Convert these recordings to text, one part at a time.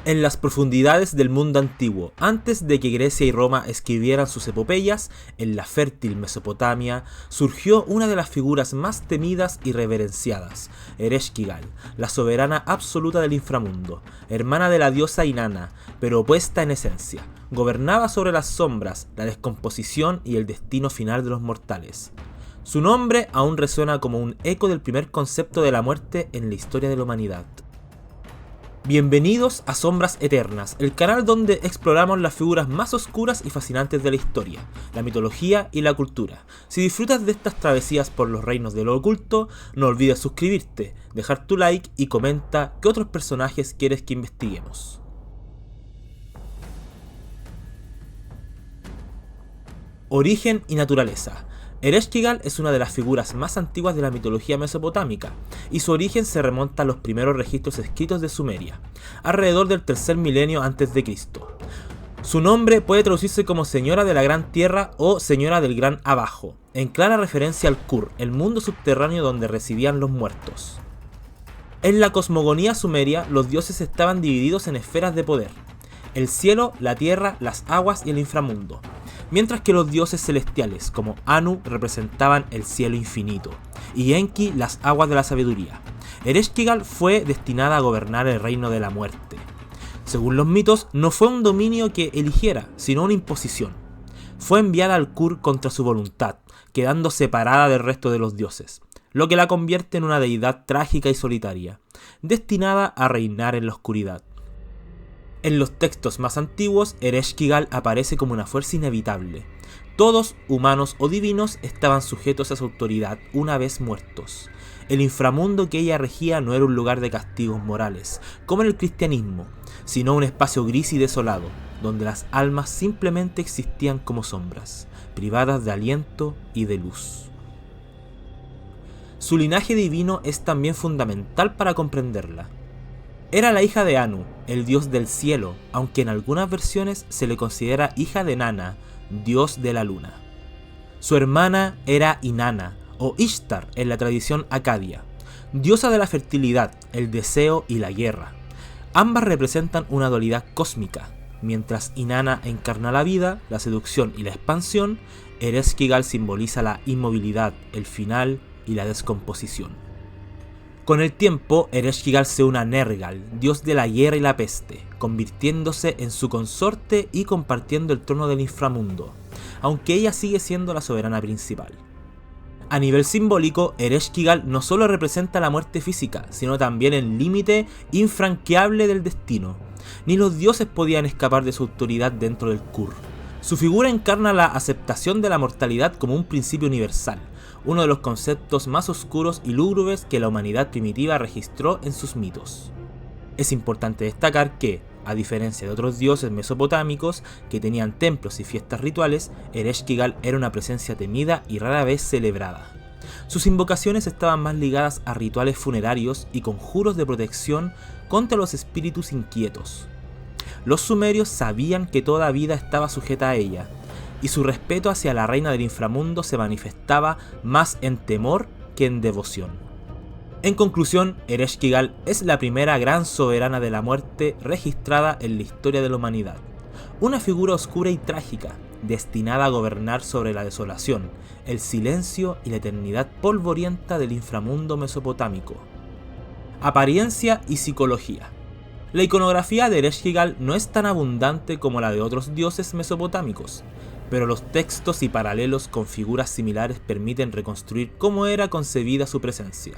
En las profundidades del mundo antiguo, antes de que Grecia y Roma escribieran sus epopeyas, en la fértil Mesopotamia surgió una de las figuras más temidas y reverenciadas, Ereshkigal, la soberana absoluta del inframundo, hermana de la diosa Inanna, pero opuesta en esencia. Gobernaba sobre las sombras, la descomposición y el destino final de los mortales. Su nombre aún resuena como un eco del primer concepto de la muerte en la historia de la humanidad. Bienvenidos a Sombras Eternas, el canal donde exploramos las figuras más oscuras y fascinantes de la historia, la mitología y la cultura. Si disfrutas de estas travesías por los reinos de lo oculto, no olvides suscribirte, dejar tu like y comenta qué otros personajes quieres que investiguemos. Origen y naturaleza. Ereshkigal es una de las figuras más antiguas de la mitología mesopotámica, y su origen se remonta a los primeros registros escritos de Sumeria, alrededor del tercer milenio a.C. Su nombre puede traducirse como Señora de la Gran Tierra o Señora del Gran Abajo, en clara referencia al Kur, el mundo subterráneo donde residían los muertos. En la cosmogonía sumeria, los dioses estaban divididos en esferas de poder: el cielo, la tierra, las aguas y el inframundo. Mientras que los dioses celestiales, como Anu, representaban el cielo infinito, y Enki las aguas de la sabiduría. Ereshkigal fue destinada a gobernar el reino de la muerte. Según los mitos, no fue un dominio que eligiera, sino una imposición. Fue enviada al Kur contra su voluntad, quedando separada del resto de los dioses, lo que la convierte en una deidad trágica y solitaria, destinada a reinar en la oscuridad. En los textos más antiguos, Ereshkigal aparece como una fuerza inevitable. Todos, humanos o divinos, estaban sujetos a su autoridad una vez muertos. El inframundo que ella regía no era un lugar de castigos morales, como en el cristianismo, sino un espacio gris y desolado, donde las almas simplemente existían como sombras, privadas de aliento y de luz. Su linaje divino es también fundamental para comprenderla. Era la hija de Anu, el dios del cielo, aunque en algunas versiones se le considera hija de Nana, dios de la luna. Su hermana era Inanna, o Ishtar en la tradición acadia, diosa de la fertilidad, el deseo y la guerra. Ambas representan una dualidad cósmica. Mientras Inanna encarna la vida, la seducción y la expansión, Ereshkigal simboliza la inmovilidad, el final y la descomposición. Con el tiempo, Ereshkigal se une a Nergal, dios de la guerra y la peste, convirtiéndose en su consorte y compartiendo el trono del inframundo, aunque ella sigue siendo la soberana principal. A nivel simbólico, Ereshkigal no solo representa la muerte física, sino también el límite infranqueable del destino. Ni los dioses podían escapar de su autoridad dentro del Kur. Su figura encarna la aceptación de la mortalidad como un principio universal, uno de los conceptos más oscuros y lúgubres que la humanidad primitiva registró en sus mitos. Es importante destacar que, a diferencia de otros dioses mesopotámicos que tenían templos y fiestas rituales, Ereshkigal era una presencia temida y rara vez celebrada. Sus invocaciones estaban más ligadas a rituales funerarios y conjuros de protección contra los espíritus inquietos. Los sumerios sabían que toda vida estaba sujeta a ella, y su respeto hacia la reina del inframundo se manifestaba más en temor que en devoción. En conclusión, Ereshkigal es la primera gran soberana de la muerte registrada en la historia de la humanidad. Una figura oscura y trágica, destinada a gobernar sobre la desolación, el silencio y la eternidad polvorienta del inframundo mesopotámico. Apariencia y psicología. La iconografía de Ereshkigal no es tan abundante como la de otros dioses mesopotámicos, pero los textos y paralelos con figuras similares permiten reconstruir cómo era concebida su presencia.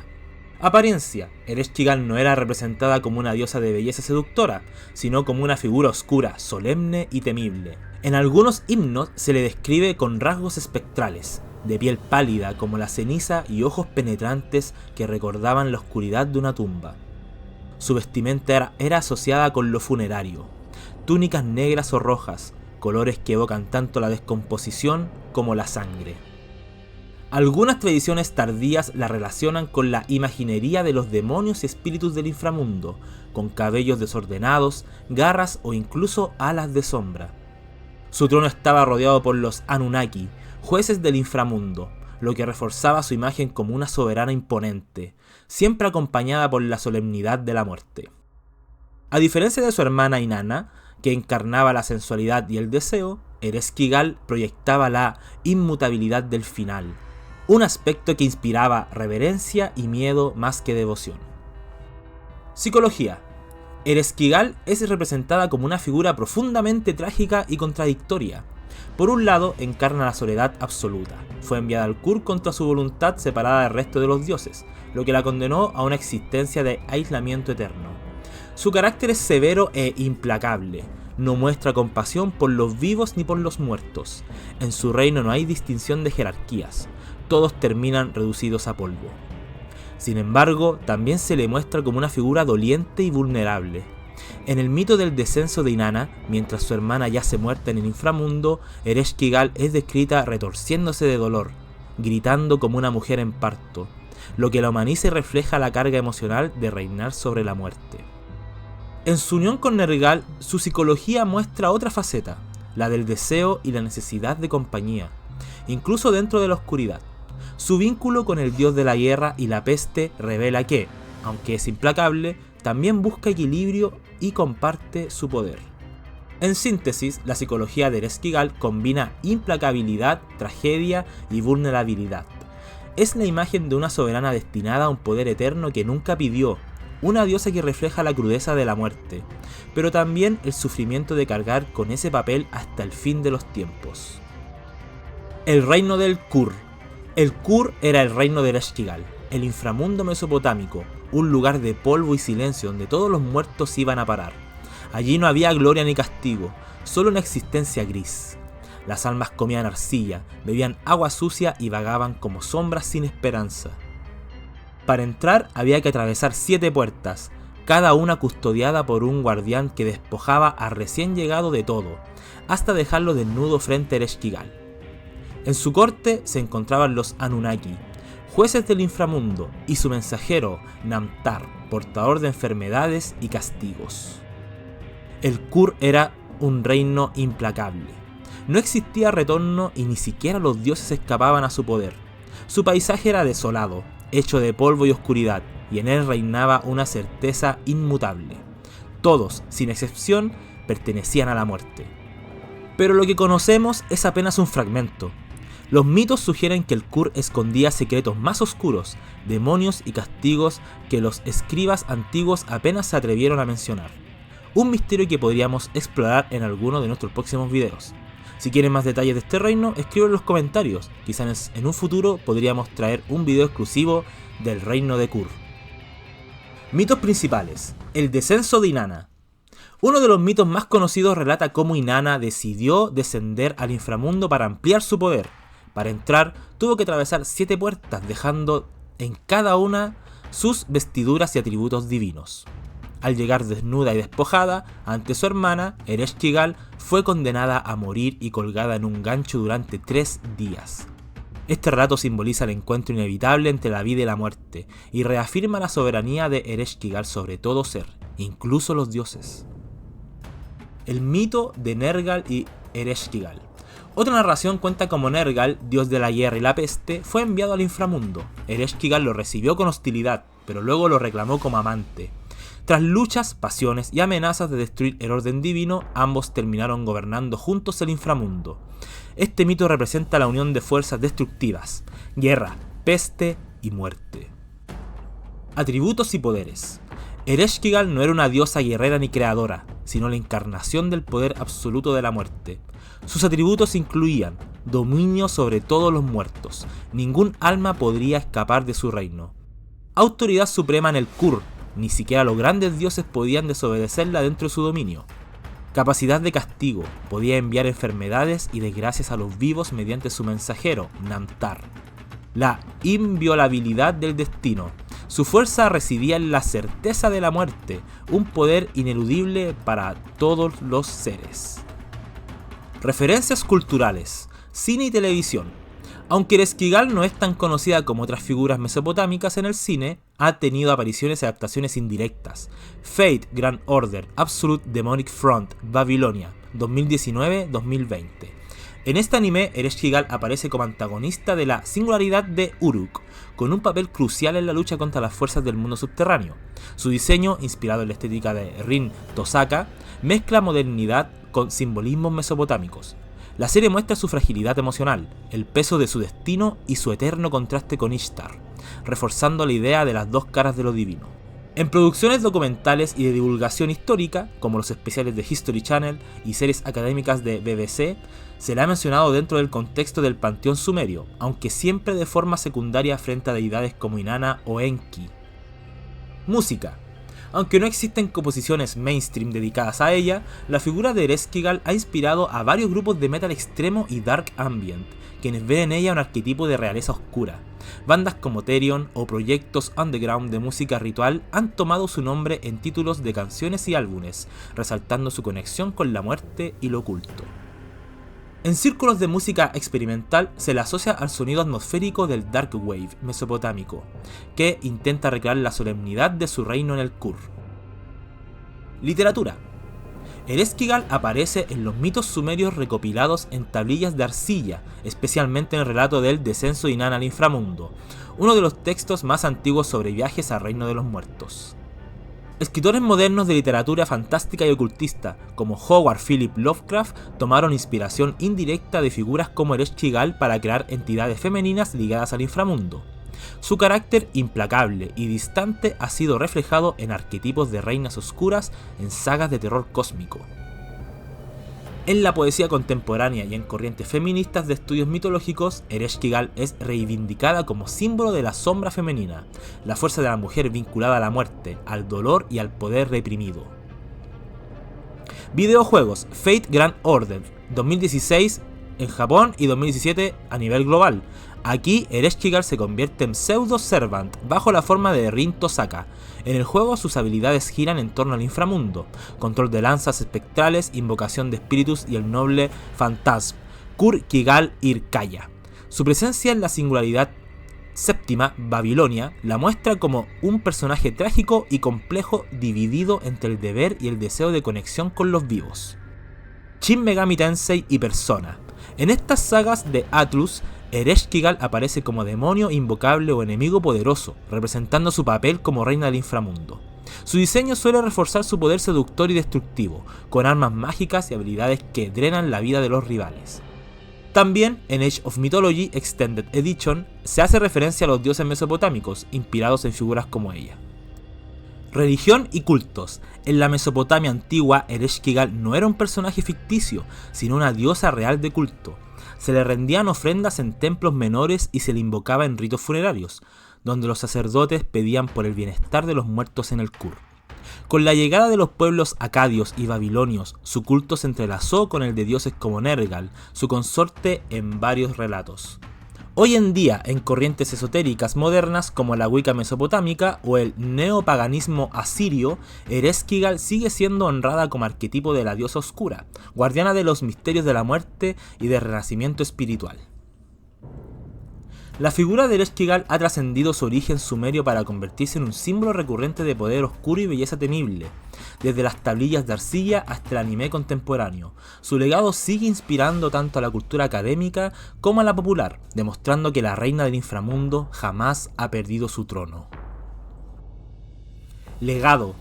Apariencia. Ereshkigal no era representada como una diosa de belleza seductora, sino como una figura oscura, solemne y temible. En algunos himnos se le describe con rasgos espectrales, de piel pálida como la ceniza y ojos penetrantes que recordaban la oscuridad de una tumba. Su vestimenta era asociada con lo funerario, túnicas negras o rojas, colores que evocan tanto la descomposición como la sangre. Algunas tradiciones tardías la relacionan con la imaginería de los demonios y espíritus del inframundo, con cabellos desordenados, garras o incluso alas de sombra. Su trono estaba rodeado por los Anunnaki, jueces del inframundo, lo que reforzaba su imagen como una soberana imponente, siempre acompañada por la solemnidad de la muerte. A diferencia de su hermana Inanna, que encarnaba la sensualidad y el deseo, Ereshkigal proyectaba la inmutabilidad del final, un aspecto que inspiraba reverencia y miedo más que devoción. Psicología. Ereshkigal es representada como una figura profundamente trágica y contradictoria. Por un lado, encarna la soledad absoluta. Fue enviada al Kur contra su voluntad, separada del resto de los dioses, lo que la condenó a una existencia de aislamiento eterno. Su carácter es severo e implacable. No muestra compasión por los vivos ni por los muertos. En su reino no hay distinción de jerarquías. Todos terminan reducidos a polvo. Sin embargo, también se le muestra como una figura doliente y vulnerable. En el mito del descenso de Inanna, mientras su hermana yace muerta en el inframundo, Ereshkigal es descrita retorciéndose de dolor, gritando como una mujer en parto, lo que la humaniza y refleja la carga emocional de reinar sobre la muerte. En su unión con Nergal, su psicología muestra otra faceta, la del deseo y la necesidad de compañía, incluso dentro de la oscuridad. Su vínculo con el dios de la guerra y la peste revela que, aunque es implacable, también busca equilibrio y comparte su poder. En síntesis, la psicología de Ereshkigal combina implacabilidad, tragedia y vulnerabilidad. Es la imagen de una soberana destinada a un poder eterno que nunca pidió, una diosa que refleja la crudeza de la muerte, pero también el sufrimiento de cargar con ese papel hasta el fin de los tiempos. El reino del Kur. El Kur era el reino de Ereshkigal, el inframundo mesopotámico, un lugar de polvo y silencio donde todos los muertos iban a parar. Allí no había gloria ni castigo, solo una existencia gris. Las almas comían arcilla, bebían agua sucia y vagaban como sombras sin esperanza. Para entrar había que atravesar 7 puertas, cada una custodiada por un guardián que despojaba a recién llegado de todo, hasta dejarlo desnudo frente a Ereshkigal. En su corte se encontraban los Anunnaki, jueces del inframundo, y su mensajero, Namtar, portador de enfermedades y castigos. El Kur era un reino implacable. No existía retorno y ni siquiera los dioses escapaban a su poder. Su paisaje era desolado, hecho de polvo y oscuridad, y en él reinaba una certeza inmutable. Todos, sin excepción, pertenecían a la muerte. Pero lo que conocemos es apenas un fragmento. Los mitos sugieren que el Kur escondía secretos más oscuros, demonios y castigos que los escribas antiguos apenas se atrevieron a mencionar. Un misterio que podríamos explorar en alguno de nuestros próximos videos. Si quieren más detalles de este reino, escriban en los comentarios. Quizás en un futuro podríamos traer un video exclusivo del reino de Kur. Mitos principales. El descenso de Inanna. Uno de los mitos más conocidos relata cómo Inanna decidió descender al inframundo para ampliar su poder. Para entrar, tuvo que atravesar 7 puertas, dejando en cada una sus vestiduras y atributos divinos. Al llegar desnuda y despojada ante su hermana, Ereshkigal fue condenada a morir y colgada en un gancho durante 3 días. Este relato simboliza el encuentro inevitable entre la vida y la muerte, y reafirma la soberanía de Ereshkigal sobre todo ser, incluso los dioses. El mito de Nergal y Ereshkigal. Otra narración cuenta cómo Nergal, dios de la guerra y la peste, fue enviado al inframundo. Ereshkigal lo recibió con hostilidad, pero luego lo reclamó como amante. Tras luchas, pasiones y amenazas de destruir el orden divino, ambos terminaron gobernando juntos el inframundo. Este mito representa la unión de fuerzas destructivas, guerra, peste y muerte. Atributos y poderes. Ereshkigal no era una diosa guerrera ni creadora, sino la encarnación del poder absoluto de la muerte. Sus atributos incluían dominio sobre todos los muertos, ningún alma podría escapar de su reino. Autoridad suprema en el Kur, ni siquiera los grandes dioses podían desobedecerla dentro de su dominio. Capacidad de castigo, podía enviar enfermedades y desgracias a los vivos mediante su mensajero, Namtar. La inviolabilidad del destino, su fuerza residía en la certeza de la muerte, un poder ineludible para todos los seres. Referencias culturales, cine y televisión. Aunque Ereshkigal no es tan conocida como otras figuras mesopotámicas en el cine, ha tenido apariciones y adaptaciones indirectas. Fate, Grand Order, Absolute Demonic Front, Babilonia, 2019-2020. En este anime, Ereshkigal aparece como antagonista de la singularidad de Uruk, con un papel crucial en la lucha contra las fuerzas del mundo subterráneo. Su diseño, inspirado en la estética de Rin Tosaka, mezcla modernidad con simbolismos mesopotámicos. La serie muestra su fragilidad emocional, el peso de su destino y su eterno contraste con Ishtar, reforzando la idea de las dos caras de lo divino. En producciones documentales y de divulgación histórica, como los especiales de History Channel y series académicas de BBC, se la ha mencionado dentro del contexto del panteón sumerio, aunque siempre de forma secundaria frente a deidades como Inanna o Enki. Música. Aunque no existen composiciones mainstream dedicadas a ella, la figura de Ereshkigal ha inspirado a varios grupos de metal extremo y dark ambient, quienes ven en ella un arquetipo de realeza oscura. Bandas como Therion o proyectos underground de música ritual han tomado su nombre en títulos de canciones y álbumes, resaltando su conexión con la muerte y lo oculto. En círculos de música experimental se le asocia al sonido atmosférico del dark wave mesopotámico, que intenta recrear la solemnidad de su reino en el Kur. Literatura. Ereshkigal aparece en los mitos sumerios recopilados en tablillas de arcilla, especialmente en el relato del descenso de Inanna al inframundo, uno de los textos más antiguos sobre viajes al reino de los muertos. Escritores modernos de literatura fantástica y ocultista, como Howard Philip Lovecraft, tomaron inspiración indirecta de figuras como Ereshkigal para crear entidades femeninas ligadas al inframundo. Su carácter implacable y distante ha sido reflejado en arquetipos de reinas oscuras en sagas de terror cósmico. En la poesía contemporánea y en corrientes feministas de estudios mitológicos, Ereshkigal es reivindicada como símbolo de la sombra femenina, la fuerza de la mujer vinculada a la muerte, al dolor y al poder reprimido. Videojuegos. Fate Grand Order 2016 en Japón y 2017 a nivel global. Aquí Ereshkigal se convierte en Pseudo Servant bajo la forma de Rin Tosaka. En el juego sus habilidades giran en torno al inframundo, control de lanzas espectrales, invocación de espíritus y el noble Phantasm, Kur-Kigal Irkaya. Su presencia en la singularidad séptima, Babilonia, la muestra como un personaje trágico y complejo dividido entre el deber y el deseo de conexión con los vivos. Shin Megami Tensei y Persona. En estas sagas de Atlus, Ereshkigal aparece como demonio invocable o enemigo poderoso, representando su papel como reina del inframundo. Su diseño suele reforzar su poder seductor y destructivo, con armas mágicas y habilidades que drenan la vida de los rivales. También en Age of Mythology Extended Edition se hace referencia a los dioses mesopotámicos, inspirados en figuras como ella. Religión y cultos. En la Mesopotamia antigua, Ereshkigal no era un personaje ficticio, sino una diosa real de culto. Se le rendían ofrendas en templos menores y se le invocaba en ritos funerarios, donde los sacerdotes pedían por el bienestar de los muertos en el Kur. Con la llegada de los pueblos acadios y babilonios, su culto se entrelazó con el de dioses como Nergal, su consorte en varios relatos. Hoy en día, en corrientes esotéricas modernas como la Wicca mesopotámica o el neopaganismo asirio, Ereshkigal sigue siendo honrada como arquetipo de la diosa oscura, guardiana de los misterios de la muerte y del renacimiento espiritual. La figura de Ereshkigal ha trascendido su origen sumerio para convertirse en un símbolo recurrente de poder oscuro y belleza temible, desde las tablillas de arcilla hasta el anime contemporáneo. Su legado sigue inspirando tanto a la cultura académica como a la popular, demostrando que la reina del inframundo jamás ha perdido su trono. Legado.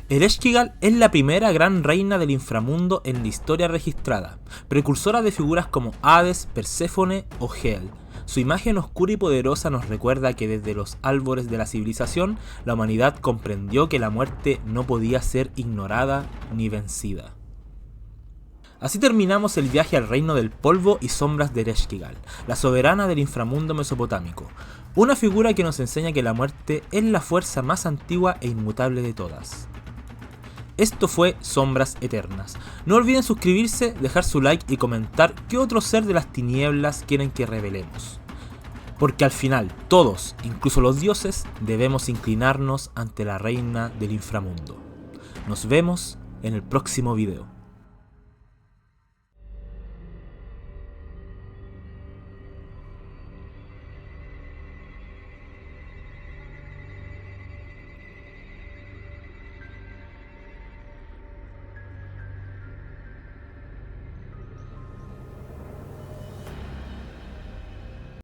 Ereshkigal es la primera gran reina del inframundo en la historia registrada, precursora de figuras como Hades, Perséfone o Hel. Su imagen oscura y poderosa nos recuerda que desde los albores de la civilización, la humanidad comprendió que la muerte no podía ser ignorada ni vencida. Así terminamos el viaje al reino del polvo y sombras de Ereshkigal, la soberana del inframundo mesopotámico, una figura que nos enseña que la muerte es la fuerza más antigua e inmutable de todas. Esto fue Sombras Eternas. No olviden suscribirse, dejar su like y comentar qué otro ser de las tinieblas quieren que revelemos. Porque al final, todos, incluso los dioses, debemos inclinarnos ante la reina del inframundo. Nos vemos en el próximo video.